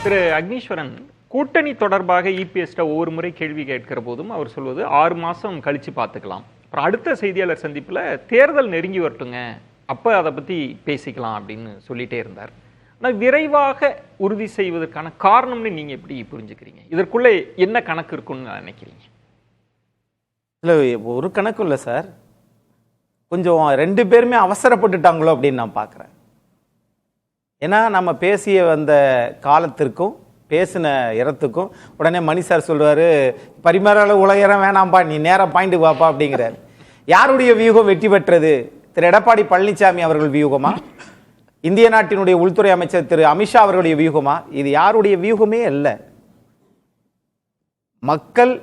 திரு அக்னீஸ்வரன், கூட்டணி தொடர்பாக இபிஎஸ்ட ஒவ்வொரு முறை கேள்வி கேட்கிற போதும் அவர் சொல்வது 6 மாசம் கழிச்சு பார்த்துக்கலாம், அப்புறம் அடுத்த செய்தியாளர் சந்திப்பில் தேர்தல் நெருங்கி வரட்டுங்க, அப்போ அதை பற்றி பேசிக்கலாம் அப்படின்னு சொல்லிட்டே இருந்தார். ஆனால் விரைவாக உறுதி செய்வதற்கான காரணம்னு நீங்கள் எப்படி புரிஞ்சுக்கிறீங்க? இதற்குள்ளே என்ன கணக்கு இருக்குன்னு நினைக்கிறீங்க? இல்லை, ஒரு கணக்கும் இல்லை சார். கொஞ்சம் 2 பேருமே அவசரப்பட்டுட்டாங்களோ அப்படின்னு நான் பார்க்குறேன். ஏன்னா நம்ம பேசிய வந்த காலத்திற்கும் பேசின இடத்துக்கும் உடனே மணி சார் சொல்றாரு, பரிமாற உலகம் வேணாம்பா, நீ நேரம் பாயிண்ட் வாப்பா அப்படிங்கிறார். யாருடைய வியூகம் வெற்றி பெற்றது? திரு எடப்பாடி பழனிசாமி அவர்கள் வியூகமா? இந்திய நாட்டினுடைய உள்துறை அமைச்சர் திரு அமித்ஷா அவர்களுடைய வியூகமா? இது யாருடைய வியூகமே அல்ல. மக்கள்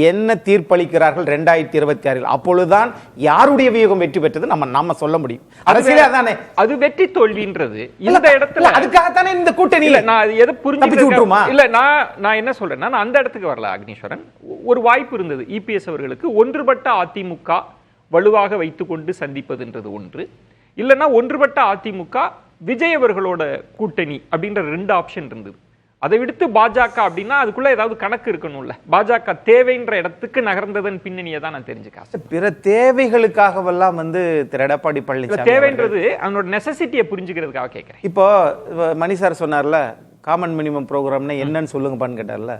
என்ன தீர்ப்பளிக்கிறார்கள் 2026 அப்பொழுதுதான் யாருடைய வியூகம் வெற்றி பெற்றது நம்ம சொல்ல முடியும். அரசியலே அதானே. அது வெற்றி தோல்வின்றது இந்த இடத்துல. அதுக்காகத்தானே இந்த கூட்டணி. நான் எதை புரிஞ்சுக்கிட்டுமா இல்ல, நான் என்ன சொல்றேன்னா, நான் அந்த இடத்துக்கு வரல அக்னீஸ்வரன். ஒரு வாய்ப்பு இருந்தது இபிஎஸ் அவர்களுக்கு, ஒன்றுபட்ட அதிமுக வலுவாக வைத்துக்கொண்டு சந்திப்பதுன்றது ஒன்று, இல்லைன்னா ஒன்றுபட்ட அதிமுக விஜய் அவர்களோட கூட்டணி அப்படின்ற 2 ஆப்ஷன் இருந்தது. அதை விடுத்து பாஜக அப்படின்னா அதுக்குள்ள ஏதாவது கணக்கு இருக்கணும்ல. பாஜக தேவைன்ற இடத்துக்கு நகர்ந்ததன் பின்னணியை தான் நான் தெரிஞ்சுக்க. பிற தேவைகளுக்காகவெல்லாம் திரு எடப்பாடி பழனிசாமி தேவைன்றது அவனோட நெசசிட்டியை புரிஞ்சுக்கிறதுக்காக கேட்கிறேன். இப்போ மணி சார் சொன்னார்ல, காமன் மினிமம் ப்ரோக்ராம்னா என்னன்னு சொல்லுங்கப்பான்னு கேட்டார்ல,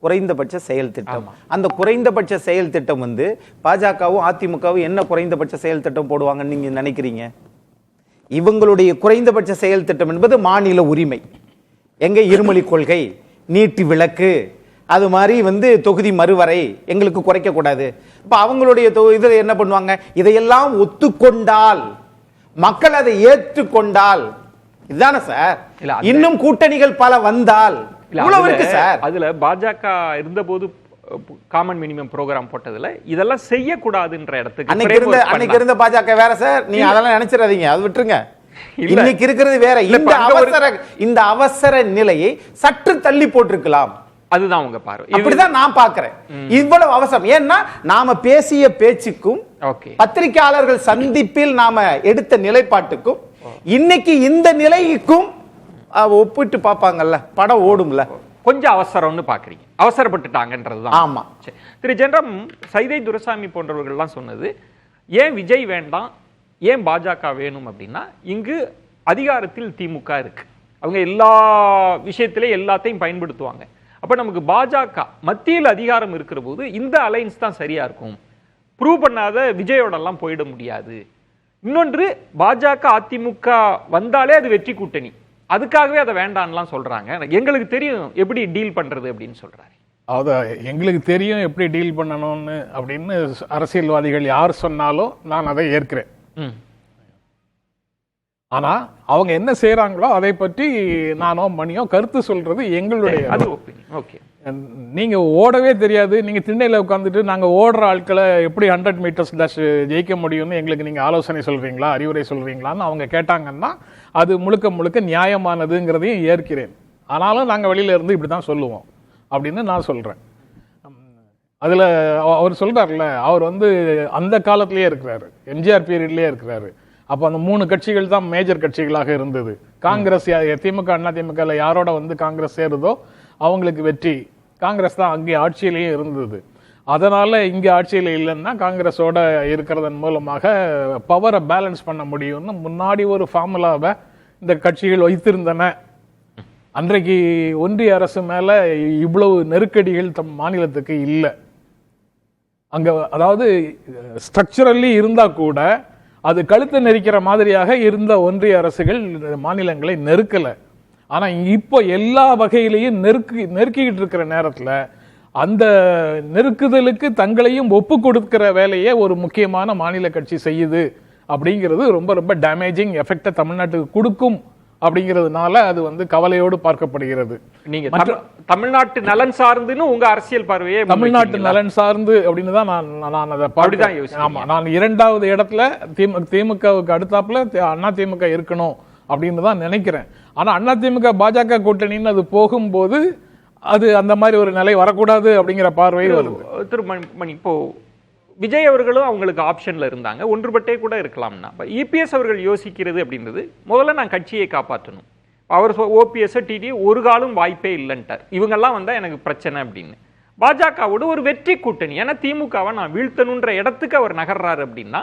குறைந்தபட்ச செயல் திட்டம். அந்த குறைந்தபட்ச செயல் திட்டம் பாஜகவும் அதிமுகவும் என்ன குறைந்தபட்ச செயல் திட்டம் போடுவாங்கன்னு நீங்க நினைக்கிறீங்க? இவங்களுடைய குறைந்தபட்ச செயல் திட்டம் என்பது மாநில உரிமை. எங்க இருமொழி கொள்கை, நீட்டு விளக்கு, அது மாதிரி தொகுதி மறுவரை எங்களுக்கு குறைக்க கூடாது. இப்ப அவங்களுடைய இதில் என்ன பண்ணுவாங்க? இதையெல்லாம் ஒத்துக்கொண்டால், மக்கள் அதை ஏற்றுக்கொண்டால், இதுதானே சார். இன்னும் கூட்டணிகள் பல வந்தால் சார். அதுல பாஜக இருந்தபோது காமன் மினிமம் ப்ரோக்ராம் போட்டதுல இதெல்லாம் செய்யக்கூடாதுன்ற இடத்துக்கு அன்னைக்கு இருந்த பாஜக வேற சார். நீங்க அதெல்லாம் நினைச்சிடாதீங்க, அது விட்டுருங்க. இன்னைக்கு இருக்கிறது வேற. இந்த அவசர நிலையை சற்று தள்ளி போட்டிருக்கலாம். அதுதான் உங்க பார்வை. அப்படிதான் நான் பார்க்கிறேன். இவ்வளவு அவசரம் ஏன்னா நாம பேசிய பேச்சுக்கும் பத்திரிகையாளர்கள் சந்திப்பில் நாம எடுத்த நிலைப்பாட்டுக்கும் இன்னைக்கு இந்த நிலைக்கும் ஒப்பிட்டு பார்ப்பாங்கல்ல, படம் ஓடும்ல. கொஞ்சம் அவசரம்னு பாக்குறீங்க, அவசரப்பட்டுட்டாங்கன்றதுதான். ஆமா. திரு ஜென்ரம் சைதை துரைசாமி போன்றவர்கள்லாம் சொன்னது, ஏன் விஜய் வேண்டாம், ஏன் பாஜக வேணும் அப்படின்னா, இங்கு அதிகாரத்தில் திமுக இருக்கு, அவங்க எல்லா விஷயத்திலையும் எல்லாத்தையும் பயன்படுத்துவாங்க. அப்ப நமக்கு பாஜக மத்தியில் அதிகாரம் இருக்கிற போது இந்த அலைன்ஸ் தான் சரியா இருக்கும், ப்ரூவ் பண்ணாத விஜயோட எல்லாம் போயிட முடியாது. இன்னொன்று, பாஜக அதிமுக வந்தாலே அது வெற்றி கூட்டணி, அதுக்காகவே அதை வேண்டான்லாம் சொல்றாங்க. எங்களுக்கு தெரியும் எப்படி டீல் பண்றது அப்படின்னு சொல்றாரு. அதாவது எங்களுக்கு தெரியும் எப்படி டீல் பண்ணணும்னு அப்படின்னு அரசியல்வாதிகள் யார் சொன்னாலும் நான் அதை ஏற்கிறேன். ஆனா அவங்க என்ன செய்யறாங்களோ அதை பற்றி நானோ மணியோ கருத்து சொல்றது எங்களுடைய. நீங்க ஓடவே தெரியாது, நீங்க திண்ணையில உட்காந்துட்டு நாங்க ஓடுற ஆட்களை எப்படி 100 மீட்டர்ஸ் டேஷ் ஜெயிக்க முடியும்னு எங்களுக்கு நீங்க ஆலோசனை சொல்றீங்களா, அறிவுரை சொல்றீங்களான்னு அவங்க கேட்டாங்கன்னா அது முழுக்க முழுக்க நியாயமானதுங்கிறதையும் ஏற்கிறேன். ஆனாலும் நாங்க வெளியில இருந்து இப்படிதான் சொல்லுவோம் அப்படின்னு நான் சொல்றேன். அதுல அவர் சொல்றாருல, அவர் அந்த காலத்திலேயே இருக்கிறாரு, எம்ஜிஆர் பீரியட்லயே இருக்கிறாரு. அப்போ அந்த 3 கட்சிகள் தான் மேஜர் கட்சிகளாக இருந்தது. காங்கிரஸ், திமுக, அண்ணா திமுக யாரோட காங்கிரஸ் சேருதோ அவங்களுக்கு வெற்றி. காங்கிரஸ் தான் அங்கே ஆட்சியிலேயே இருந்தது. அதனால இங்க ஆட்சியில இல்லைன்னா காங்கிரஸோட இருக்கிறதன் மூலமாக பவரை பேலன்ஸ் பண்ண முடியும்னு முன்னாடி ஒரு ஃபார்முலாவை இந்த கட்சிகள் வைத்திருந்தன. அன்றைக்கு ஒன்றிய அரசு மேல இவ்வளவு நெருக்கடிகள் தம் மாநிலத்துக்கு இல்லை. அங்க அதாவது ஸ்ட்ரக்சரலி இருந்தா கூட அது கழுத்தை நெரிக்கிற மாதிரியாக இருந்த ஒன்றிய அரசுகள் மாநிலங்களை நெருக்கல. ஆனா இப்போ எல்லா வகையிலையும் நெருக்கிக்கிட்டு இருக்கிற நேரத்துல அந்த நெருக்குதலுக்கு தங்களையும் ஒப்பு கொடுக்கிற வேலையை ஒரு முக்கியமான மாநில கட்சி செய்யுது அப்படிங்கிறது ரொம்ப ரொம்ப டேமேஜிங் எஃபெக்டை தமிழ்நாட்டுக்கு கொடுக்கும். அப்படிங்கிறதுனால அது கவலையோடு பார்க்கப்படுகிறது. நீங்க தமிழ்நாட்டு நலன் சார்ந்துன்னு உங்க அரசியல் பார்வையே தமிழ்நாட்டு நலன் சார்ந்து அப்படின்னு தான் நான் அதை அப்படிதான் யோசிச்சேன். ஆமா, நான் 2வது இடத்துல திமுகவுக்கு அடுத்தாப்புல அதிமுக இருக்கணும் அப்படின்னு தான் நினைக்கிறேன். ஆனா அதிமுக பாஜக கூட்டணின்னு அது போகும்போது அது அந்த மாதிரி ஒரு நிலை வரக்கூடாது அப்படிங்கிற பார்வை வருது. திருமணி, இப்போ விஜய் அவர்களும் அவங்களுக்கு ஆப்ஷன்ல இருந்தாங்க, ஒன்றுபட்டே கூட இருக்கலாம்னா இபிஎஸ் அவர்கள் யோசிக்கிறது அப்படின்றது, முதல்ல நான் கட்சியை காப்பாற்றணும், அவர் ஓபிஎஸ் டிடி ஒரு காலம் வாய்ப்பே இல்லைன்ட்டார். இவங்கெல்லாம் வந்தா எனக்கு பிரச்சனை அப்படின்னு. பாஜகவோட ஒரு வெற்றி கூட்டணி, ஏன்னா திமுகவை நான் வீழ்த்தணுன்ற இடத்துக்கு அவர் நகர்றாரு அப்படின்னா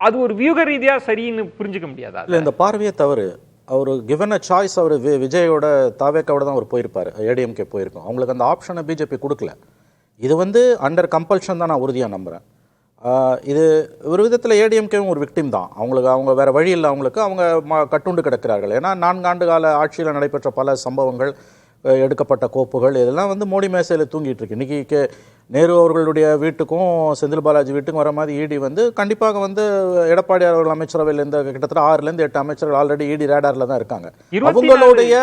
அது ஒரு வியூக ரீதியா சரின்னு புரிஞ்சுக்க முடியாதா? இல்லை, இந்த பார்வையே தவறு. அவர் கிவன் அ சாய்ஸ், அவர் விஜயோட தாவேக்காவோட தான் அவர் போயிருப்பார், ஏடிஎம்கே போயிருக்கோம். அவங்களுக்கு அந்த ஆப்ஷனை பிஜேபி கொடுக்கல. இது வந்து அண்டர் கம்பல்ஷன் தான் நான் உறுதியாக நம்புகிறேன். இது ஒரு விதத்தில் ஏடிஎம்கேவும் ஒரு விக்டிம் தான். அவங்க வேறு வழி இல்லை, அவங்க கட்டுண்டு கிடக்கிறார்கள். ஏன்னா 4 ஆண்டு கால ஆட்சியில் நடைபெற்ற பல சம்பவங்கள், எடுக்கப்பட்ட கோப்புகள், இதெல்லாம் வந்து மோடி மேசையில் தூங்கிட்டு இருக்கு. இன்றைக்கி நேரு அவர்களுடைய வீட்டுக்கும் செந்தில் பாலாஜி வீட்டுக்கும் வர மாதிரி இடி வந்து கண்டிப்பாக வந்து எடப்பாடி அவர்கள் அமைச்சரவையில் இருந்த கிட்டத்தட்ட 6லேருந்து 8 அமைச்சர்கள் ஆல்ரெடி இடி ரேடாரில் தான் இருக்காங்க. அவங்களுடைய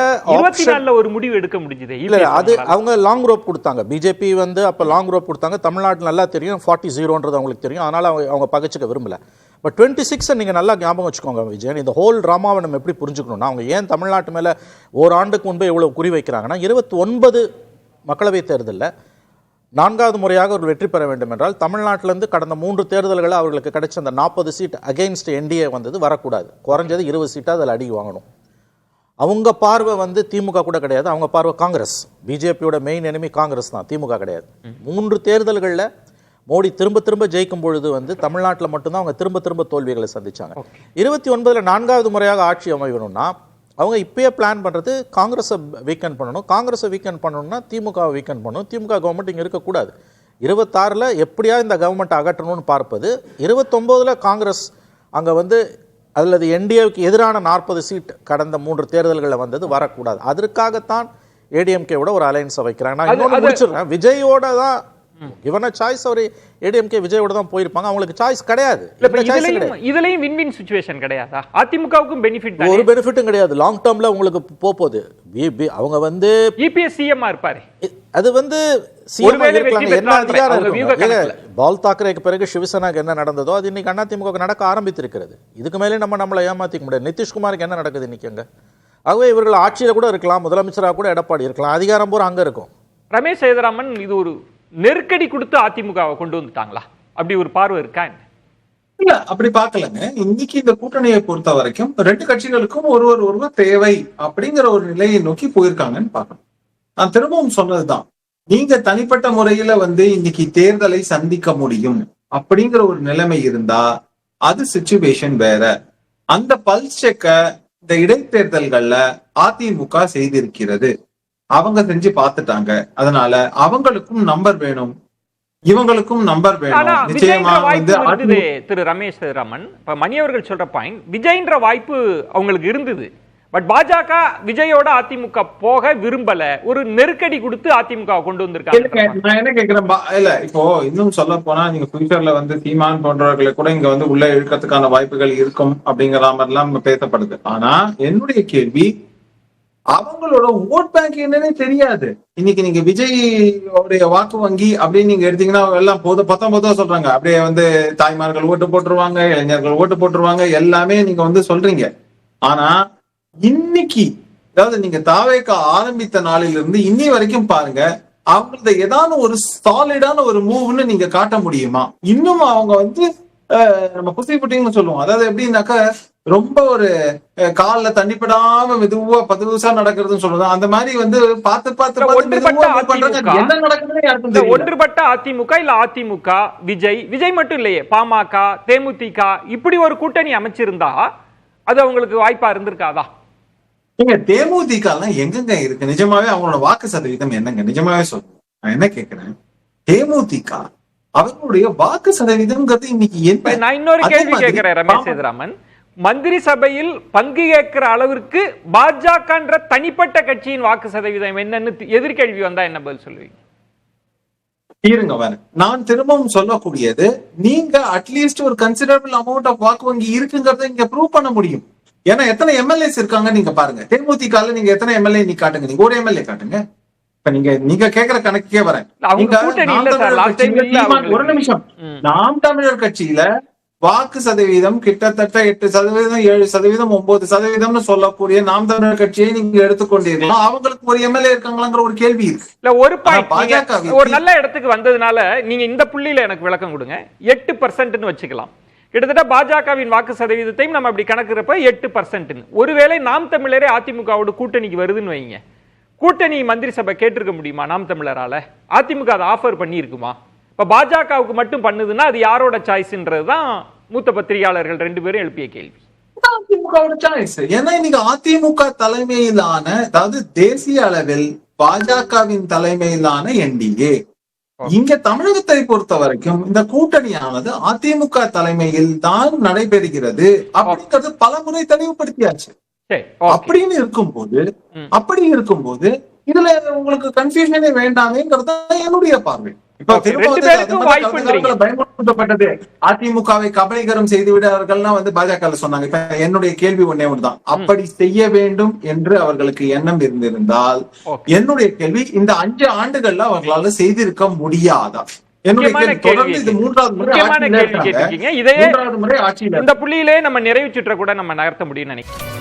ஒரு முடிவு எடுக்க முடிஞ்சது இல்லை, அது அவங்க லாங் ரோப் கொடுத்தாங்க. பிஜேபி வந்து அப்போ லாங் ரோப் கொடுத்தாங்க. தமிழ்நாட்டில் நல்லா தெரியும் 40-0 அவங்களுக்கு தெரியும். அதனால் அவங்க பகச்சிக்க விரும்பல. பட் 26 நீங்கள் நல்லா ஞாபகம் வச்சுக்கோங்க விஜயன். இந்த ஹோல் ட்ராமாவை நம்ம எப்படி புரிஞ்சுக்கணும்னா, அவங்க ஏன் தமிழ்நாட்டு மேலே ஓராண்டுக்கு முன்பே எவ்வளோ குறி வைக்கிறாங்கன்னா, 29 மக்களவைத் தேர்தலில் 4வது முறையாக ஒரு வெற்றி பெற வேண்டும் என்றால் தமிழ்நாட்டிலேருந்து கடந்த 3 தேர்தல்களில் அவர்களுக்கு கிடைச்ச அந்த 40 சீட் அகெயின்ஸ்ட் என்டிஏ வந்தது வரக்கூடாது. குறைஞ்சது 20 சீட்டாக அதில் அடி வாங்கணும். அவங்க பார்வை வந்து திமுக கூட கிடையாது, அவங்க பார்வை காங்கிரஸ். பிஜேபியோட மெயின் எனிமி காங்கிரஸ் தான், திமுக கிடையாது. 3 தேர்தல்களில் மோடி திரும்ப ஜெயிக்கும் பொழுது வந்து தமிழ்நாட்டில் மட்டும்தான் அவங்க திரும்ப தோல்விகளை சந்திச்சாங்க. 29ல் 4வது முறையாக ஆட்சி அமையணும்னா அவங்க இப்பயே பிளான் பண்ணுறது காங்கிரஸை வீக்கெண்ட் பண்ணணும். காங்கிரஸை வீக்கெண்ட் பண்ணணும்னா திமுகவை வீக்கெண்ட் பண்ணணும். திமுக கவர்மெண்ட் இங்கே இருக்கக்கூடாது. 26ல் எப்படியா இந்த கவர்மெண்ட்டை அகற்றணும்னு பார்ப்பது. 29ல் காங்கிரஸ் அங்கே வந்து அல்லது என்டிஏவுக்கு எதிரான 40 சீட் கடந்த 3 தேர்தல்களில் வந்தது வரக்கூடாது. அதற்காகத்தான் ஏடிஎம்கேவோட ஒரு அலையன்ஸை வைக்கிறாங்க. நான் இன்னொன்று முடிச்சிடுறேன். விஜயோட தான் கிவன் அ சாய்ஸ், அவர் ஏடிஎம்கே விஜயோட தான் போயிருப்பாங்க. அவங்களுக்கு சாய்ஸ் கிடையாது. இதுலயும் வின் வின் சிச்சுவேஷன் கிடையாதா? அதிமுகவுக்கும் பெனிஃபிட் தான், ஒரு பெனிஃபிட்டும் கிடையாது. லாங் டர்ம்ல உங்களுக்கு போகுது. அவங்க வந்து இபிஎஸ் சிஎம் இருப்பாரு. அது வந்து என்ன அதிகாரம் இருக்கு? பால் தாக்கரேக்கு பிறகு சிவசேனாக்கு என்ன நடந்ததோ அது இன்னைக்கு அதிமுக நடக்க ஆரம்பித்திருக்கிறது. இதுக்கு மேலே நம்மளை ஏமாத்திக்க முடியாது. நிதிஷ்குமாருக்கு என்ன நடக்குது இன்னைக்கு அங்க? ஆகவே இவர்கள் ஆட்சியில கூட இருக்கலாம், முதலமைச்சராக கூட எடப்பாடி இருக்கலாம், அதிகாரம் பூரா அங்க இருக்கும். ரமேஷ் சேதுராமன் இது ஒரு நெருக்கடி கொடுத்து அதிமுகவை கொண்டு வந்துட்டாங்களா? அப்படி ஒரு பார்வை இருக்கா? இல்ல, அப்படி பார்க்கலங்க. இன்னைக்கு இந்த கூட்டணியை பொறுத்த வரைக்கும் 2 கட்சிகளுக்கும் ஒருவர் தேவை அப்படிங்கிற ஒரு நிலையை நோக்கி போயிருக்காங்கன்னு பார்க்கணும். நான் திரும்பவும் சொன்னதுதான், நீங்க தனிப்பட்ட முறையில வந்து இன்னைக்கு தேர்தலை சந்திக்க முடியும் அப்படிங்கிற ஒரு நிலைமை இருந்தா அது சிச்சுவேஷன் வேற. அந்த பல்ஸ் செக்க இந்த இடைத்தேர்தல்கள்ல அதிமுக செய்திருக்கிறது. அவங்க செஞ்சு பார்த்துட்டாங்க. அதனால அவங்களுக்கும் நம்பர் வேணும், இவங்களுக்கும் நம்பர் வேணும். நிச்சயமா வந்து திரு ரமேஷ் சேதுராமன், இப்ப மணி அவர்கள் சொல்ற பாயிண்ட், விஜய்ன்ற வாய்ப்பு அவங்களுக்கு இருந்தது. பட் பாஜக விஜயோட அதிமுக போக விரும்பல, ஒரு நெருக்கடி கொடுத்து அதிமுக கொண்டு வந்திருக்காங்க. நான் என்ன கேக்குறேன், இல்ல இப்போ இன்னும் சொல்ல போனா நீங்க ஃபியூச்சர்ல வந்து சீமான் போன்றவர்களை கூட இங்க வந்து உள்ள இழுக்கிறதுக்கான வாய்ப்புகள் இருக்கும் அப்படிங்கிற மாதிரி எல்லாம் பேசப்படுது. ஆனா என்னுடைய கேள்வி, அவங்களோட ஓட் பேங்க் என்னன்னே தெரியாது. இன்னைக்கு நீங்க விஜய் வாக்கு வங்கி அப்படின்னு நீங்க எடுத்தீங்கன்னா எல்லாம் 19 சொல்றாங்க. அப்படியே வந்து தாய்மார்கள் ஓட்டு போட்டுருவாங்க, இளைஞர்கள் ஓட்டு போட்டுருவாங்க, எல்லாமே நீங்க வந்து சொல்றீங்க. ஆனா இன்னைக்கு, அதாவது நீங்க தாவேக்கா ஆரம்பித்த நாளில இருந்து இன்னி வரைக்கும் பாருங்க, அவங்களது ஏதாவது ஒரு சாலிடான ஒரு மூவ்னு நீங்க காட்ட முடியுமா? இன்னும் அவங்க வந்து நம்ம புசி புட்டிங்கன்னு சொல்லுவோம். அதாவது எப்படின்னாக்கா ரொம்ப ஒரு கால்ல தண்ணிப்படாம மெதுவா 10 நடக்கிறதுன்னு சொல்றோம். அந்த மாதிரி வந்து பார்த்து என்ன நடக்குதுன்னு யாருக்கும் தெரியல. ஒன்றுபட்ட அதிமுக இல்ல அதிமுக விஜய் மட்டும் இல்லையே, பாமக, தேமுதிக இப்படி ஒரு கூட்டணி அமைச்சிருந்தா அது அவங்களுக்கு வாய்ப்பா இருந்திருக்காதா? நீங்க தேமுதிக எல்லாம் எங்கெங்க இருக்கு? நிஜமாவே அவங்களோட வாக்கு சதவீதம் என்னங்க? நிஜமாவே சொல்றேன். நான் என்ன கேட்கிறேன், தேமுதிக அவர்களுடைய வாக்கு சதவீதம்ங்கிறது இன்னைக்கு என்ன? நான் இன்னொரு கேள்வி கேட்கிறேன் ரமேஷ் சேதுராமன், மந்திரி சபையில் பங்கு கேட்கிற அளவிற்கு பாஜக தனிப்பட்ட கட்சியின் வாக்கு சதவீதம் என்னன்னு எதிர்கேள்வி வந்தா என்ன பதில் சொல்லுவீங்க? இருங்க வேற, நான் திரும்பவும் சொல்லக்கூடியது, நீங்க அட்லீஸ்ட் ஒரு கன்சிடரபிள் அமௌண்ட் ஆஃப் வாக்கு வங்கி இருக்குங்கிறத இங்க ப்ரூவ் பண்ண முடியும். ஏன்னா எத்தனை எம்எல்ஏஸ் இருக்காங்க நீங்க பாருங்க. தேமுதிகல நீங்க எத்தனை எம்எல்ஏ நீ காட்டுங்க, நீங்க ஒரு எம்எல்ஏ காட்டுங்க. இப்ப நீங்க கேக்குற கணக்கே வரேன். ஒரு நிமிஷம், நாம் தமிழர் கட்சியில வாக்கு சதவீதம் கிட்டத்தட்ட 8%, 7%, 9% சொல்லக்கூடிய நாம் தமிழர் கட்சியை நீங்க எடுத்துக்கொண்டீர்களா? அவங்களுக்கு ஒரு எம்எல்ஏ இருக்காங்களாங்கிற ஒரு கேள்வி இருக்கு. இல்ல, ஒரு பாஜக ஒரு நல்ல இடத்துக்கு வந்ததுனால நீங்க இந்த புள்ளியில எனக்கு விளக்கம் கொடுங்க. 8% வச்சுக்கலாம். கிட்டத்தட்ட பாஜகவின் வாக்கு சதவீதத்தையும் நம்ம அப்படி கணக்குறப்ப 8%. ஒருவேளை நாம் தமிழரே அதிமுகவோட கூட்டணிக்கு வருதுன்னு வைங்க, கூட்டணி மந்திரி சபை கேட்டிருக்க முடியுமா நாம் தமிழரால? அதிமுக அதை ஆஃபர் பண்ணி இருக்குமா? இப்ப பாஜகவுக்கு மட்டும் பண்ணுதுன்னா அது யாரோட சாய்ஸ்ன்றதுதான் மூத்த பத்திரிகையாளர்கள் 2 பேரும் எழுப்பிய கேள்வி. அதிமுகவோட சாய்ஸ். ஏன்னா இன்னைக்கு அதிமுக தலைமையிலான, அதாவது தேசிய அளவில் பாஜகவின் தலைமையிலான என்டிஏ, இங்க தமிழகத்தை பொறுத்த வரைக்கும் இந்த கூட்டணியானது அதிமுக தலைமையில் தான் நடைபெறுகிறது அப்படிங்கிறது பல முறை தெளிவுபடுத்தியாச்சு. அப்படின்னு இருக்கும்போது இதுல உங்களுக்கு கன்ஃபியூஷனே வேண்டாமேங்கிறது என்னுடைய பார்வை. இப்ப பயன்படுத்தப்பட்டது அதிமுகவை கபலீகரம் செய்து விடார்கள்னா பாஜக சொன்னாங்க. இப்ப என்னுடைய கேள்வி ஒன்னே ஒன்றுதான், அப்படி செய்ய வேண்டும் என்று அவர்களுக்கு எண்ணம் இருந்திருந்தால் என்னுடைய கேள்வி, இந்த 5 ஆண்டுகள்ல அவர்களால செய்திருக்க முடியாதா? என்னுடைய கேள்வி தொடர்ந்து இது 3வது முறை ஆட்சியில். இந்த புள்ளியிலே நம்ம நிறைவு சுற்ற கூட நம்ம நகர்த்த முடியும்னு நினைக்கிறேன்.